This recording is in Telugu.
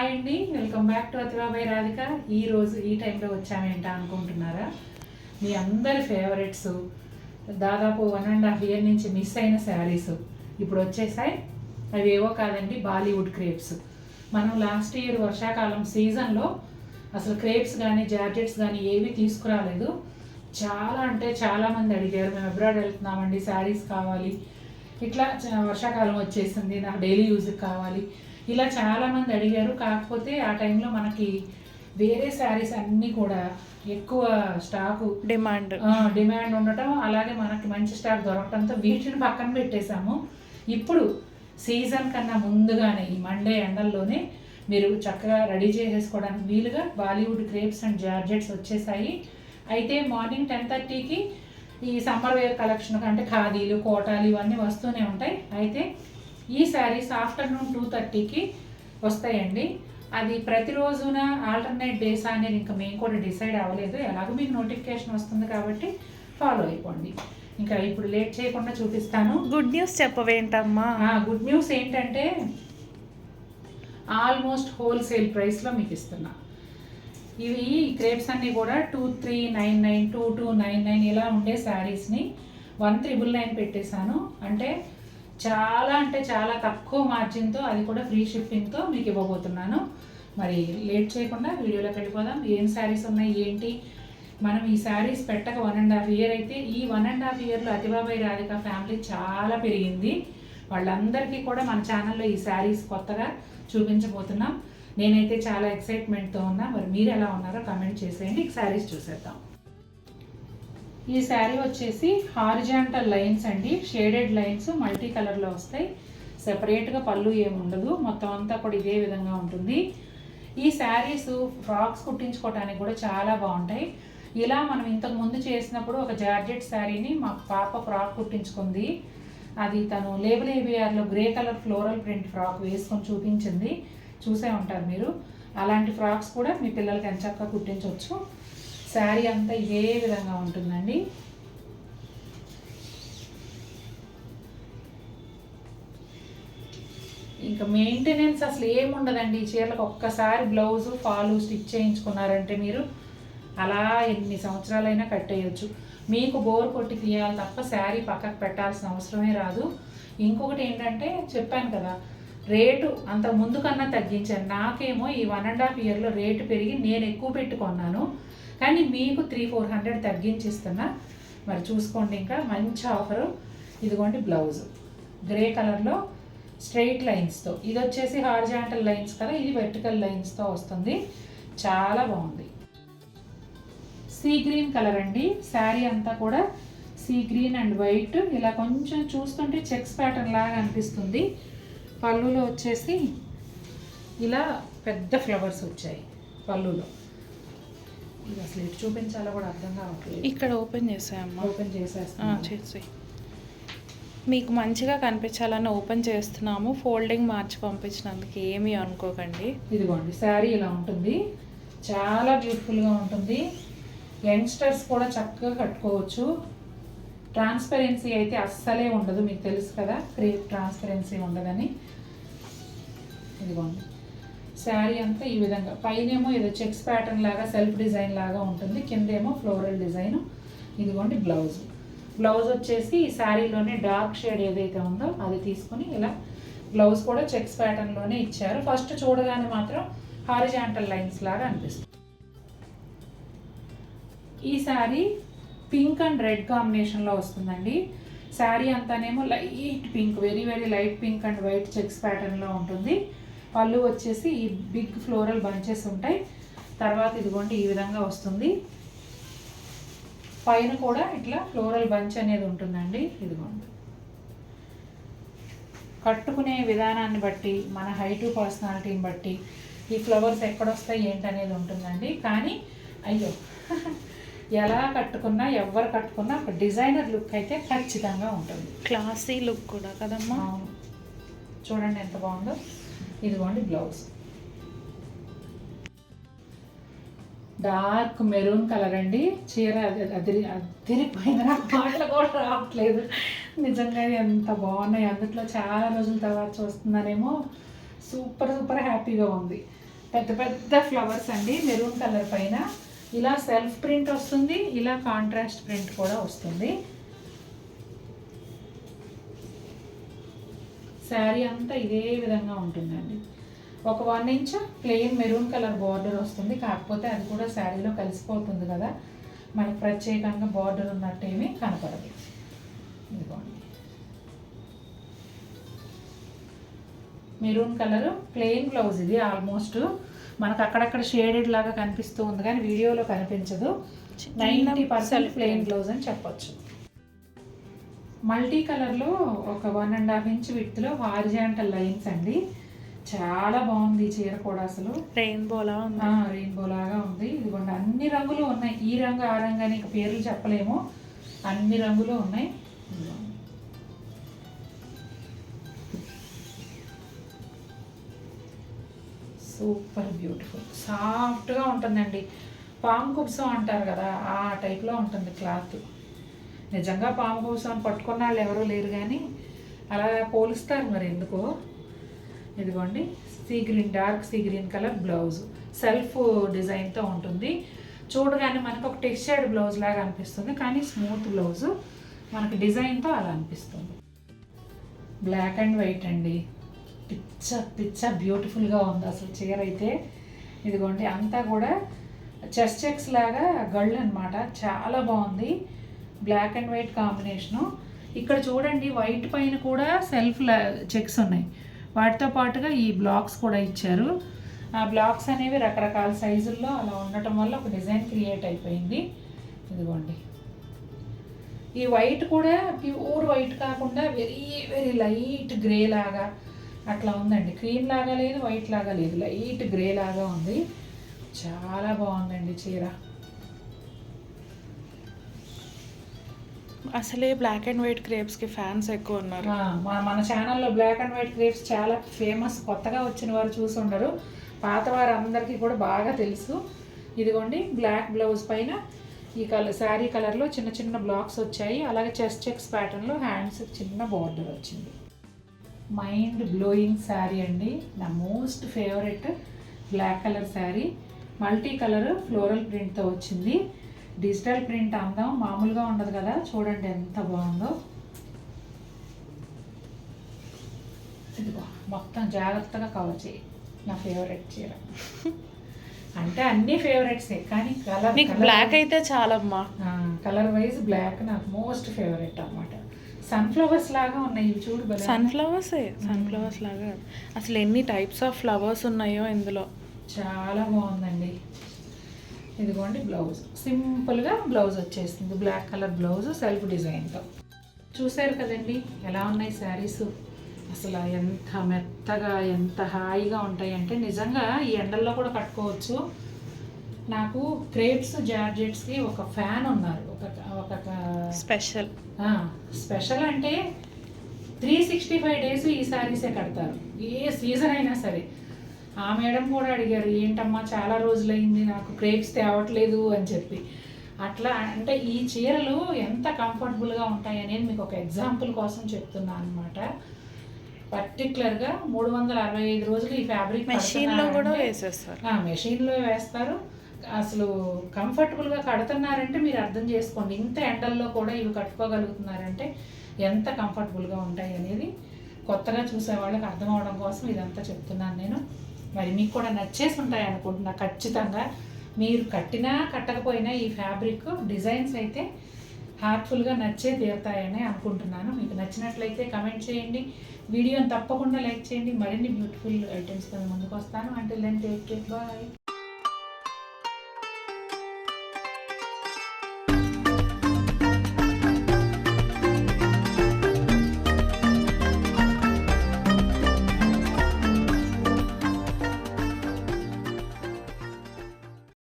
హాయ్ అండి, welcome back to Ativa by Radhika. ఈరోజు ఈ టైంలో వచ్చామేంటా అనుకుంటున్నారా? మీ అందరి ఫేవరెట్స్ దాదాపు 1.5 year నుంచి మిస్ అయిన శారీస్ ఇప్పుడు వచ్చేసాయి. అవి ఏవో కాదండి, బాలీవుడ్ క్రేప్స్. మనం లాస్ట్ ఇయర్ వర్షాకాలం సీజన్లో అసలు క్రేప్స్ కానీ జార్జెట్స్ కానీ ఏవి తీసుకురాలేదు. చాలా అంటే చాలామంది అడిగారు, మేము అబ్రాడ్ వెళ్తున్నామండి, శారీస్ కావాలి, ఇట్లా వర్షాకాలం వచ్చేసింది, నాకు డైలీ యూజ్కి కావాలి, ఇలా చాలామంది అడిగారు. కాకపోతే ఆ టైంలో మనకి వేరే శారీస్ అన్నీ కూడా ఎక్కువ స్టాకు డిమాండ్ ఉండటం, అలాగే మనకి మంచి స్టాక్ దొరకడంతో వీటిని పక్కన పెట్టేశాము. ఇప్పుడు సీజన్ కన్నా ముందుగానే ఈ మండే ఎండల్లోనే మీరు చక్కగా రెడీ చేసేసుకోవడానికి వీలుగా బాలీవుడ్ క్రేప్స్ అండ్ జార్జెట్స్ వచ్చేసాయి. అయితే మార్నింగ్ 10:30కి ఈ సమ్మర్ వేర్ కలెక్షన్ అంటే ఖాదీలు, కోటాలు ఇవన్నీ వస్తూనే ఉంటాయి. అయితే ఈ శారీస్ ఆఫ్టర్నూన్ 2:30కి వస్తాయండి. అది ప్రతిరోజున ఆల్టర్నేట్ డేస్ అనేది ఇంకా మేము కూడా డిసైడ్ అవ్వలేదు. ఎలాగో మీకు నోటిఫికేషన్ వస్తుంది కాబట్టి ఫాలో అయిపోండి. ఇంకా ఇప్పుడు లేట్ చేయకుండా చూపిస్తాను. గుడ్ న్యూస్ చెప్పవేంటమ్మా? గుడ్ న్యూస్ ఏంటంటే ఆల్మోస్ట్ హోల్సేల్ ప్రైస్లో మీకు ఇస్తున్నా. ఇవి క్రేప్స్ అన్నీ కూడా 2399, 2299 ఇలా ఉండే శారీస్ని 1399 పెట్టేశాను. అంటే చాలా తక్కువ మార్జిన్తో, అది కూడా ఫ్రీ షిప్పింగ్తో మీకు ఇవ్వబోతున్నాను. మరి లేట్ చేయకుండా వీడియోలోకి వెళ్ళిపోదాం. ఏం శారీస్ ఉన్నాయి ఏంటి. మనం ఈ శారీస్ పెట్టక 1.5 year అయితే, ఈ 1.5 yearలో అతివా బై రాధిక ఫ్యామిలీ చాలా పెరిగింది. వాళ్ళందరికీ కూడా మన ఛానల్లో ఈ శారీస్ కొత్తగా చూపించబోతున్నాం. నేనైతే చాలా ఎక్సైట్మెంట్తో ఉన్నా. మరి మీరు ఎలా ఉన్నారో కమెంట్ చేసేయండి. ఈ శారీస్ చూసేద్దాం. ఈ శారీ వచ్చేసి హారిజాంటల్ లైన్స్ అండి, షేడెడ్ లైన్స్ మల్టీ కలర్లో వస్తాయి. సెపరేట్గా పళ్ళు ఏమి ఉండదు, మొత్తం అంతా కూడా ఇదే విధంగా ఉంటుంది. ఈ శారీస్ ఫ్రాక్స్ కుట్టించుకోవడానికి కూడా చాలా బాగుంటాయి. ఇలా మనం ఇంతకు ముందు చేసినప్పుడు ఒక జార్జెట్ శారీని మా పాప ఫ్రాక్ కుట్టించుకుంది. అది తను లేబుల్ ఏబిఆర్లో grey colour floral print frock వేసుకొని చూపించింది, చూసే ఉంటారు మీరు. అలాంటి ఫ్రాక్స్ కూడా మీ పిల్లలకి ఎంచక్కా కుట్టించవచ్చు. శారీ అంతా ఇదే విధంగా ఉంటుందండి. ఇంకా మెయింటెనెన్స్ అసలు ఏముండదండి. ఈ చీరలకు ఒక్కసారి బ్లౌజు ఫాలు స్టిచ్ చేయించుకున్నారంటే మీరు అలా ఎన్ని సంవత్సరాలైనా కట్టేయచ్చు. మీకు బోర్ కొట్టి తీయాలి తప్ప శారీ పక్కకు పెట్టాల్సిన అవసరమే రాదు. ఇంకొకటి ఏంటంటే చెప్పాను కదా, రేటు అంత ముందు కన్నా తగ్గించాను. నాకేమో ఈ 1.5 yearలో రేటు పెరిగి నేను ఎక్కువ పెట్టుకున్నాను, కానీ మీకు 300-400 తగ్గించిస్తున్నా. మరి చూసుకోండి. ఇంకా మంచి ఆఫరు. ఇదిగోండి బ్లౌజ్ గ్రే కలర్లో స్ట్రైట్ లైన్స్తో, ఇది వచ్చేసి హారిజాంటల్ లైన్స్ కదా, ఇది వెర్టికల్ లైన్స్తో వస్తుంది. చాలా బాగుంది. సీ గ్రీన్ కలర్ అండి. శారీ అంతా కూడా సీ గ్రీన్ అండ్ వైట్, ఇలా కొంచెం చూస్తుంటే చెక్స్ ప్యాటర్న్ లాగా అనిపిస్తుంది. పళ్ళులో వచ్చేసి ఇలా పెద్ద ఫ్లవర్స్ వచ్చాయి పళ్ళులో. ఇది అసలు ఎటు చూపించాలో కూడా అర్థం కావట్లేదు. ఇక్కడ ఓపెన్ చేసాయమ్మా. ఓపెన్ చేసేస్తాను. చేసి మీకు మంచిగా కనిపించాలని ఓపెన్ చేస్తున్నాము. ఫోల్డింగ్ మార్చి పంపించినందుకు ఏమీ అనుకోకండి. ఇదిగోండి శారీ ఇలా ఉంటుంది, చాలా బ్యూటిఫుల్గా ఉంటుంది. యంగ్స్టర్స్ కూడా చక్కగా కట్టుకోవచ్చు. ట్రాన్స్పరెన్సీ అయితే అస్సలే ఉండదు, మీకు తెలుసు కదా క్రేప్ ట్రాన్స్పరెన్సీ ఉండదని. ఇదిగోండి శారీ అంతా ఈ విధంగా, పైనేమో ఏదో చెక్స్ ప్యాటర్న్ లాగా సెల్ఫ్ డిజైన్ లాగా ఉంటుంది, కిందేమో ఫ్లోరల్ డిజైన్. ఇదిగోండి బ్లౌజ్. బ్లౌజ్ వచ్చేసి ఈ శారీలోనే డార్క్ షేడ్ ఏదైతే ఉందో అది తీసుకొని ఇలా బ్లౌజ్ కూడా చెక్స్ ప్యాటర్న్లోనే ఇచ్చారు. ఫస్ట్ చూడగానే మాత్రం హారిజాంటల్ లైన్స్ లాగా అనిపిస్తుంది. ఈ శారీ పింక్ అండ్ రెడ్ కాంబినేషన్లో వస్తుందండి. శారీ అంతానేమో light pink, very light pink and white checks ప్యాటర్న్లో ఉంటుంది. పళ్ళు వచ్చేసి ఈ బిగ్ ఫ్లోరల్ బంచెస్ ఉంటాయి. తర్వాత ఇదిగోండి ఈ విధంగా వస్తుంది. పైన కూడా ఇట్లా ఫ్లోరల్ బంచ్ అనేది ఉంటుందండి. ఇదిగోండి కట్టుకునే విధానాన్ని బట్టి, మన హైటు పర్సనాలిటీని బట్టి ఈ ఫ్లవర్స్ ఎక్కడొస్తాయి ఏంటనేది ఉంటుందండి. కానీ అయ్యో ఎలా కట్టుకున్నా, ఎవరు కట్టుకున్నా ఒక డిజైనర్ లుక్ అయితే ఖచ్చితంగా ఉంటుంది. క్లాసీ లుక్ కూడా కదమ్మా. చూడండి ఎంత బాగుందో. ఇదిగోండి బ్లౌజ్ డార్క్ మెరూన్ కలర్ అండి. చీర అదిరిపోయిన మాటలు కూడా రావట్లేదు. నిజంగా ఎంత బాగున్నాయి. అందుట్లో చాలా రోజుల తర్వాత చూస్తున్నానేమో. సూపర్ హ్యాపీగా ఉంది. పెద్ద పెద్ద ఫ్లవర్స్ అండి, మెరూన్ కలర్ పైన ఇలా సెల్ఫ్ ప్రింట్ వస్తుంది, ఇలా కాంట్రాస్ట్ ప్రింట్ కూడా వస్తుంది. శారీ అంతా ఇదే విధంగా ఉంటుందండి. ఒక 1 inch plain maroon colour border వస్తుంది, కాకపోతే అది కూడా శారీలో కలిసిపోతుంది కదా, మనకు ప్రత్యేకంగా బార్డర్ ఉన్నట్టేమీ కనపడదు. ఇదిగోండి మెరూన్ కలర్ ప్లెయిన్ బ్లౌజ్. ఇది ఆల్మోస్ట్ మనకు అక్కడక్కడ షేడెడ్ లాగా కనిపిస్తూ ఉంది కానీ వీడియోలో కనిపించదు. 90% ప్లెయిన్ బ్లౌజ్ అని చెప్పొచ్చు. మల్టీ కలర్లో ఒక 1.5 ఇంచ్ విడ్త్లో హారిజాంటల్ లైన్స్ అండి. చాలా బాగుంది ఈ చీర కూడా, అసలు రెయిన్బోలా ఉంది. ఇదిగోండి అన్ని రంగులు ఉన్నాయి, ఈ రంగు ఆ రంగు అని పేర్లు చెప్పలేము, అన్ని రంగులు ఉన్నాయి. సూపర్ బ్యూటిఫుల్, సాఫ్ట్గా ఉంటుందండి. పాము కుబ్సం అంటారు కదా, ఆ టైప్లో ఉంటుంది క్లాత్. నిజంగా పాము కుబ్సం పట్టుకున్న వాళ్ళు ఎవరూ లేరు కానీ అలా పోలుస్తారు మరి ఎందుకో. ఇదిగోండి sea green, dark sea green colour blouse, self డిజైన్తో ఉంటుంది. చూడగానే మనకు ఒక టెక్స్చర్డ్ బ్లౌజ్ లాగా అనిపిస్తుంది కానీ స్మూత్ బ్లౌజు, మనకి డిజైన్తో అలా అనిపిస్తుంది. బ్లాక్ అండ్ వైట్ అండి, పిచ్చ బ్యూటిఫుల్గా ఉంది అసలు చీర అయితే. ఇదిగోండి అంతా కూడా చెస్ట్ చెక్స్ లాగా గళ్ళు అనమాట, చాలా బాగుంది. Black and white combination. ఇక్కడ చూడండి వైట్ పైన కూడా సెల్ఫ్ చెక్స్ ఉన్నాయి, వాటితో పాటుగా ఈ బ్లాక్స్ కూడా ఇచ్చారు. ఆ బ్లాక్స్ అనేవి రకరకాల సైజుల్లో అలా ఉండటం వల్ల ఒక డిజైన్ క్రియేట్ అయిపోయింది. ఇదిగోండి ఈ వైట్ కూడా ప్యూర్ వైట్ కాకుండా వెరీ వెరీ లైట్ గ్రే లాగా అట్లా ఉందండి. క్రీమ్ లాగా లేదు, వైట్ లాగా లేదు, లైట్ గ్రే లాగా ఉంది. చాలా బాగుందండి చీర. అసలే బ్లాక్ అండ్ వైట్ క్రేప్స్కి ఫ్యాన్స్ ఎక్కువ ఉన్నారు. మన ఛానల్లో బ్లాక్ అండ్ వైట్ క్రేప్స్ చాలా ఫేమస్. కొత్తగా వచ్చిన వారు చూసి ఉండరు, పాత వారు అందరికీ కూడా బాగా తెలుసు. ఇదిగోండి బ్లాక్ బ్లౌజ్ పైన ఈ కలర్ శారీ కలర్లో చిన్న చిన్న బ్లాక్స్ వచ్చాయి. అలాగే చెస్ట్ చెక్స్ ప్యాటర్న్లో హ్యాండ్స్ చిన్న బార్డర్ వచ్చింది. మైండ్ బ్లోయింగ్ శారీ అండి, నా most favourite black colour sari. Multi colour floral ప్రింట్తో వచ్చింది. డిజిటల్ ప్రింట్ అందం మామూలుగా ఉండదు కదా, చూడండి ఎంత బాగుందో. ఇదిగో మొత్తం జాగ్రత్తగా కవర్ చేయి. నా ఫేవరెట్ చీర అంటే అన్ని ఫేవరెట్సే కానీ కలర్ బ్లాక్ అయితే చాలమ్మా. కలర్ వైజ్ బ్లాక్ నాకు మోస్ట్ ఫేవరెట్ అన్నమాట. సన్ఫ్లవర్స్ లాగా ఉన్నాయి ఇవి చూడు. సన్ఫ్లవర్స్ లాగా అసలు ఎన్ని టైప్స్ ఆఫ్ ఫ్లవర్స్ ఉన్నాయో ఇందులో. చాలా బాగుందండి. ఇదిగోండి బ్లౌజ్ సింపుల్గా బ్లౌజ్ వచ్చేస్తుంది, బ్లాక్ కలర్ బ్లౌజ్ సెల్ఫ్ డిజైన్తో. చూసారు కదండి ఎలా ఉన్నాయి శారీస్. అసలు ఎంత మెత్తగా ఎంత హాయిగా ఉంటాయి అంటే నిజంగా ఈ ఎండల్లో కూడా కట్టుకోవచ్చు. నాకు క్రేప్స్ జార్జెట్స్కి ఒక ఫ్యాన్ ఉన్నారు, ఒక స్పెషల్ అంటే 365 డేస్ ఈ శారీసే కడతారు, ఏ సీజన్ అయినా సరే. ఆ మేడం కూడా అడిగారు, ఏంటమ్మా చాలా రోజులైంది నాకు క్రేప్స్ తేవట్లేదు అని చెప్పి. అట్లా అంటే ఈ చీరలు ఎంత కంఫర్టబుల్గా ఉంటాయి అనేది మీకు ఒక ఎగ్జాంపుల్ కోసం చెప్తున్నాను అనమాట. పర్టికులర్గా 365 రోజులు ఈ ఫ్యాబ్రిక్ మెషిన్లో కూడా వేసేస్తారు. మెషిన్లో వేస్తారు. అసలు కంఫర్టబుల్గా కడుతున్నారంటే మీరు అర్థం చేసుకోండి, ఇంత ఎండల్లో కూడా ఇవి కట్టుకోగలుగుతున్నారంటే ఎంత కంఫర్టబుల్గా ఉంటాయి అనేది కొత్తగా చూసే వాళ్ళకి అర్థం అవడం కోసం ఇదంతా చెప్తున్నాను నేను. మరి మీకు కూడా నచ్చేసి ఉంటాయి అనుకుంటున్నా ఖచ్చితంగా. మీరు కట్టినా కట్టకపోయినా ఈ ఫ్యాబ్రిక్ డిజైన్స్ అయితే హార్ట్ఫుల్గా నచ్చే తీరుతాయని అనుకుంటున్నాను. మీకు నచ్చినట్లయితే కమెంట్ చేయండి, వీడియోని తప్పకుండా లైక్ చేయండి. మరిన్ని బ్యూటిఫుల్ ఐటమ్స్తో ముందుకు వస్తాను. Until then take care, bye.